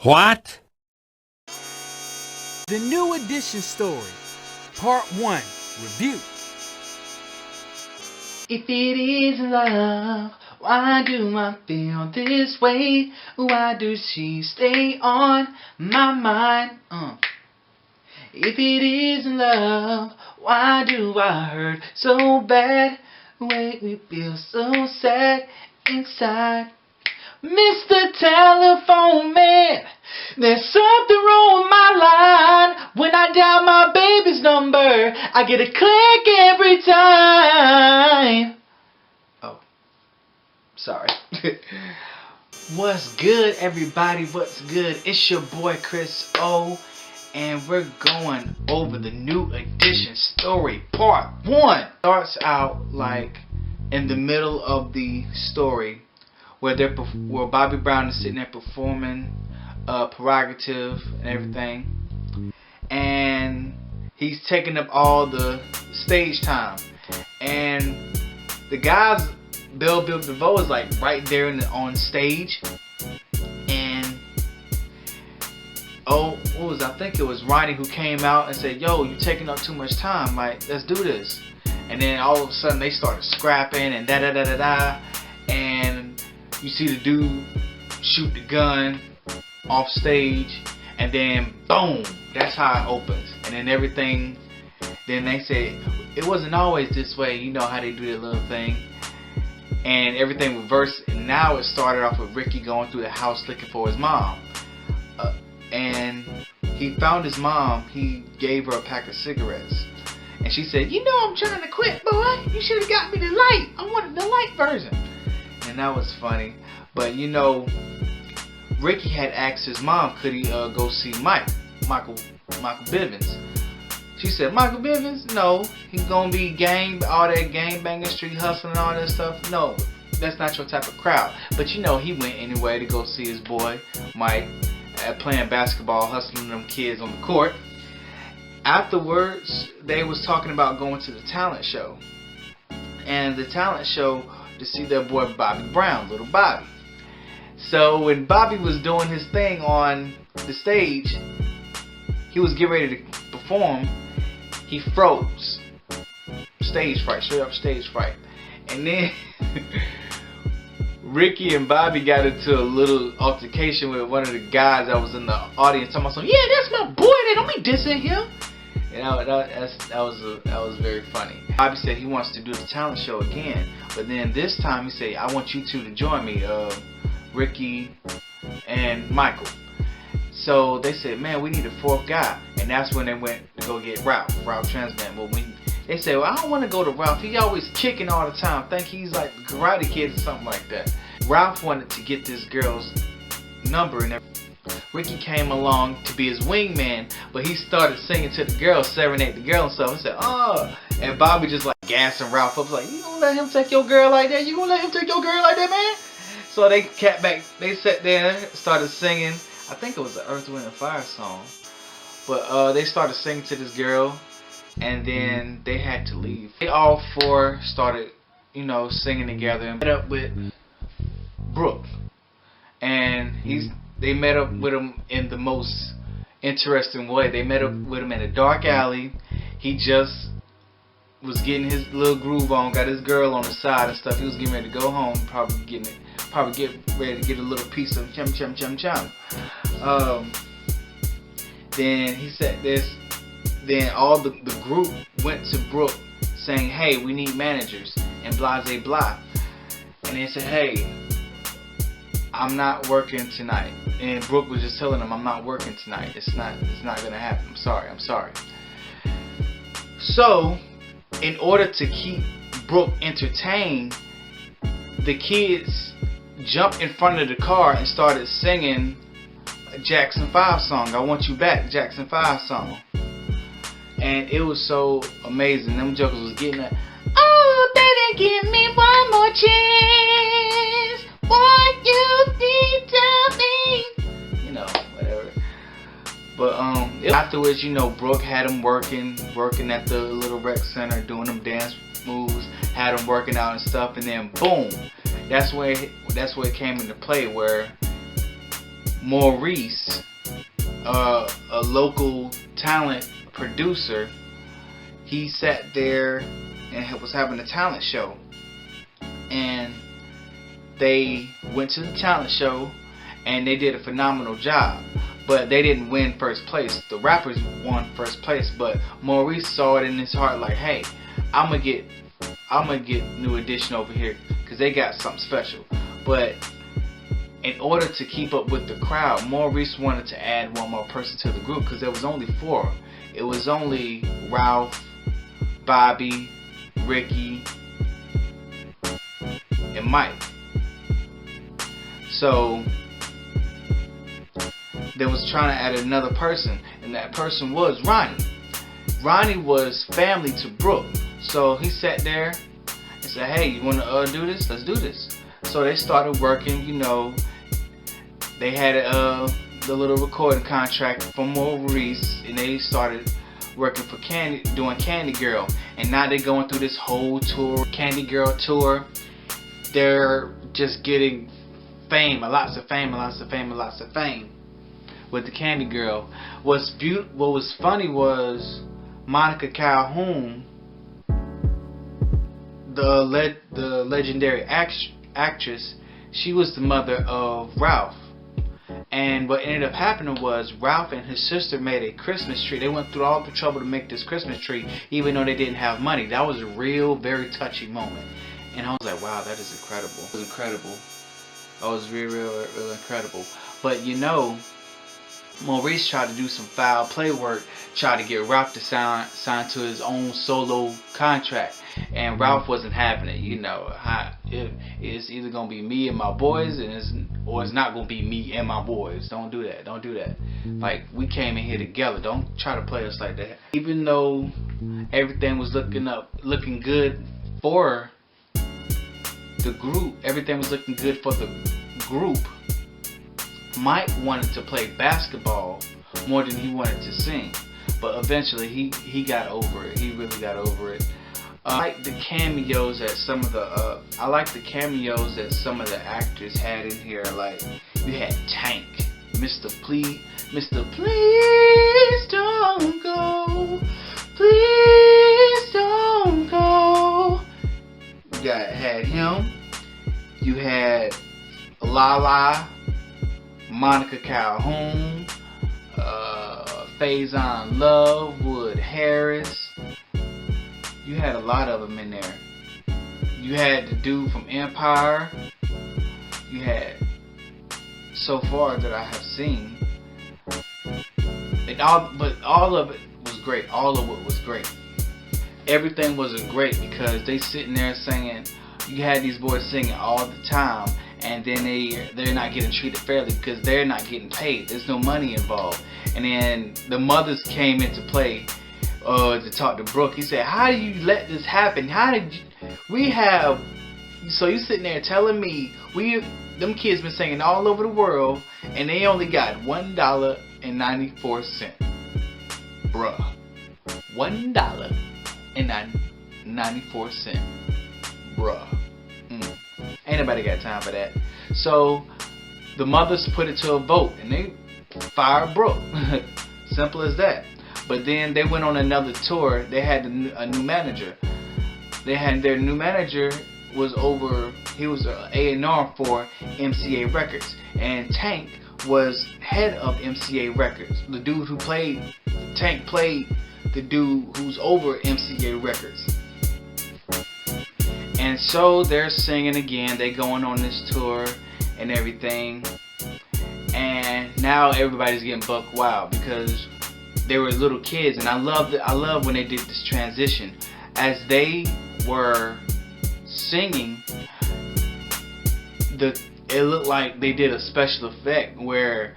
What? The New Edition Story, Part 1, Review. If it is love, why do I feel this way? Why does she stay on my mind? If it is love, why do I hurt so bad? Make me feel so sad inside. Mr. Telephone Man, there's something wrong with my line. When I dial my baby's number, I get a click every time. Oh, sorry. What's good, everybody? What's good? It's your boy Chris O, and we're going over the New Edition Story Part 1. Starts out like in the middle of the story where Bobby Brown is sitting there performing Prerogative and everything, and he's taking up all the stage time, and the guys, Bill DeVoe is like right there on stage, and I think it was Ronnie who came out and said, "Yo, you're taking up too much time. Like, let's do this." And then all of a sudden they started scrapping and and you see the dude shoot the gun off stage, and then boom, that's how it opens. And then everything, then they said it wasn't always this way, you know how they do that little thing, and everything reversed. And now it started off with Ricky going through the house looking for his mom, and he found his mom. He gave her a pack of cigarettes, and she said, "You know I'm trying to quit, boy. You should have got me the light. I wanted the light version." And that was funny. But you know, Ricky had asked his mom, could he go see Michael Bivins. She said, "Michael Bivins? No, he's gonna be all that gang banging, street hustling, all that stuff. No, that's not your type of crowd." But you know, he went anyway to go see his boy Mike playing basketball, hustling them kids on the court. Afterwards, they was talking about going to the talent show, and the talent show to see their boy Bobby Brown, little Bobby. So when Bobby was doing his thing on the stage, he was getting ready to perform, he froze. Stage fright, straight up stage fright. And then Ricky and Bobby got into a little altercation with one of the guys that was in the audience, talking about, "Yeah, that's my boy, they don't be dissing him." And that was very funny. Bobby said he wants to do the talent show again, but then this time he said, "I want you two to join me, Ricky and Michael." So they said, "Man, we need a fourth guy," and that's when they went to go get Ralph Transman. But when they said, "Well, I don't want to go to Ralph. He always kicking all the time. Think he's like the Karate Kid or something like that." Ralph wanted to get this girl's number and everything. Ricky came along to be his wingman, but he started singing to the girl, serenade the girl and stuff. He said, "Oh," and Bobby just like gassing Ralph up, like, "You gonna let him take your girl like that? You gonna let him take your girl like that, man?" So they sat there, started singing. I think it was the Earth, Wind and Fire song, but they started singing to this girl, and then they had to leave. They all four started, singing together, and met up with Brooke, and they met up with him in the most interesting way. They met up with him in a dark alley. He just was getting his little groove on, got his girl on the side and stuff. He was getting ready to go home, probably get ready to get a little piece of chum. Then he said this. Then all the group went to Brooke saying, "Hey, we need managers," and blah blah. And they said, "Hey, I'm not working tonight." And Brooke was just telling him, "I'm not working tonight. It's not gonna happen. I'm sorry." So, in order to keep Brooke entertained, the kids jumped in front of the car and started singing a Jackson 5 song, "I Want You Back," Jackson 5 song. And it was so amazing. Them jokers was getting that, "Oh, baby, give me one more chance. What you need to me." Whatever. But afterwards, Brooke had him working at the little rec center, doing them dance moves, had him working out and stuff, and then boom, that's where it came into play, where Maurice, a local talent producer, he sat there and was having a talent show, and they went to the talent show and they did a phenomenal job, but they didn't win first place. The rappers won first place, but Maurice saw it in his heart like, hey, I'm gonna get New Edition over here because they got something special. But in order to keep up with the crowd, Maurice wanted to add one more person to the group because there was only 4. It was only Ralph, Bobby, Ricky, and Mike. So they was trying to add another person, and that person was Ronnie. Ronnie was family to Brooke, so he sat there and said, hey, you want to do this? Let's do this. So they started working, you know. They had the little recording contract from Maurice, and they started working for doing Candy Girl, and now they're going through this whole tour, Candy Girl tour. They're just getting fame, lots of fame with the Candy Girl. What was funny was Monica Calhoun, the legendary actress. She was the mother of Ralph. And what ended up happening was Ralph and his sister made a Christmas tree. They went through all the trouble to make this Christmas tree, even though they didn't have money. That was a real, very touchy moment. And I was like, wow, that is incredible. It was incredible. That was real incredible. But you know, Maurice tried to do some foul play work, tried to get Ralph to sign to his own solo contract. And Ralph wasn't having it. You know, it's either going to be me and my boys, or it's not going to be me and my boys. Don't do that. Don't do that. Like, we came in here together. Don't try to play us like that. Even though everything was looking good for the group, Mike wanted to play basketball more than he wanted to sing. But eventually he got over it. He really got over it. I like the cameos that some of the actors had in here. Like, you had Tank, Mr. Please don't go, please don't go. You had him. You had Lala, Monica Calhoun, Faison Love, Wood Harris. You had a lot of them in there. You had the dude from Empire. You had, so far that I have seen, but all of it was great. All of it was great. Everything wasn't great because they sitting there singing. You had these boys singing all the time, and then they're not getting treated fairly because they're not getting paid. There's no money involved. And then the mothers came into play to talk to Brooke. He said, how do you let this happen? So you sitting there telling me them kids been singing all over the world and they only got $1.94. Bruh. $1.94. Bruh. Ain't nobody got time for that. So the mothers put it to a vote and they fired Brooke. Simple as that. But then they went on another tour. They had a new manager. Their new manager was he was an A&R for MCA Records. And Tank was head of MCA Records. The dude who played Tank played the dude who's over MCA Records. And so they're singing again. They going on this tour and everything. And now everybody's getting buck wild because they were little kids. And I love when they did this transition. As they were singing, it looked like they did a special effect where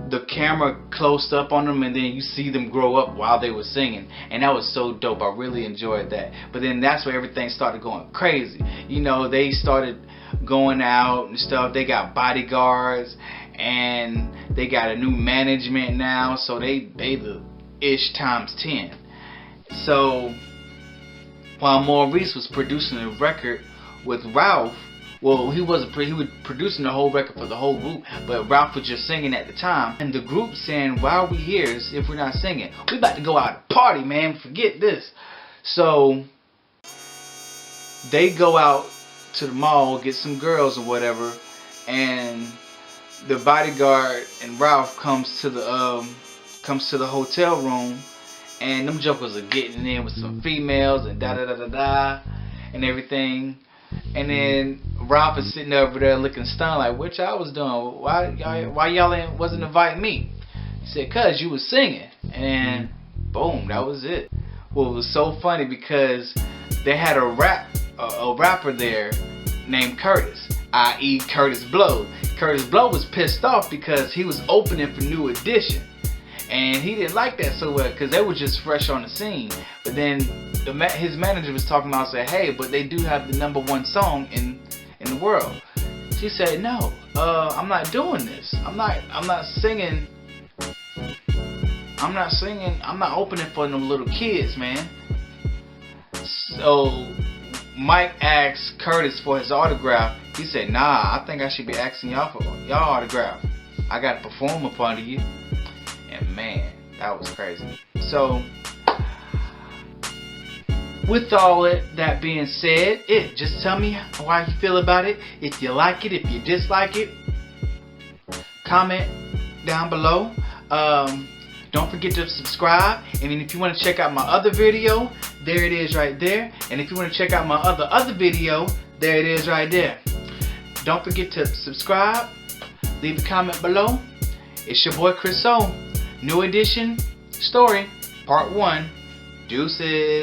the camera closed up on them and then you see them grow up while they were singing, and that was so dope. I really enjoyed that. But then that's where everything started going crazy. You know, they started going out and stuff. They got bodyguards and they got a new management now, so they the ish times 10. So while Maurice was producing a record with Ralph, Well, he wasn't. He was producing the whole record for the whole group, but Ralph was just singing at the time. And the group saying, "Why are we here if we're not singing? We about to go out and party, man. Forget this." So they go out to the mall, get some girls or whatever, and the bodyguard and Ralph comes to the hotel room, and them jokers are getting in with some females and da da da da da and everything. And then Ralph is sitting over there looking stunned, like, what y'all was doing? Why y'all wasn't inviting me? He said, "Cause you was singing." And boom, that was it. Well, it was so funny because they had a rapper there named Curtis, i.e. Curtis Blow. Curtis Blow was pissed off because he was opening for New Edition, and he didn't like that so well because they were just fresh on the scene. But then his manager was talking about, said, "Hey, but they do have the #1 song in the world." She said, "No, I'm not doing this. I'm not singing. I'm not opening for them little kids, man." So Mike asked Curtis for his autograph. He said, "Nah, I think I should be asking y'all for y'all autograph. I got to perform up under you." And man, that was crazy. So with all that being said, just tell me how you feel about it. If you like it, if you dislike it, comment down below. Don't forget to subscribe. And if you want to check out my other video, there it is right there. And if you want to check out my other video, there it is right there. Don't forget to subscribe. Leave a comment below. It's your boy Chris O. New Edition Story, Part 1. Deuces.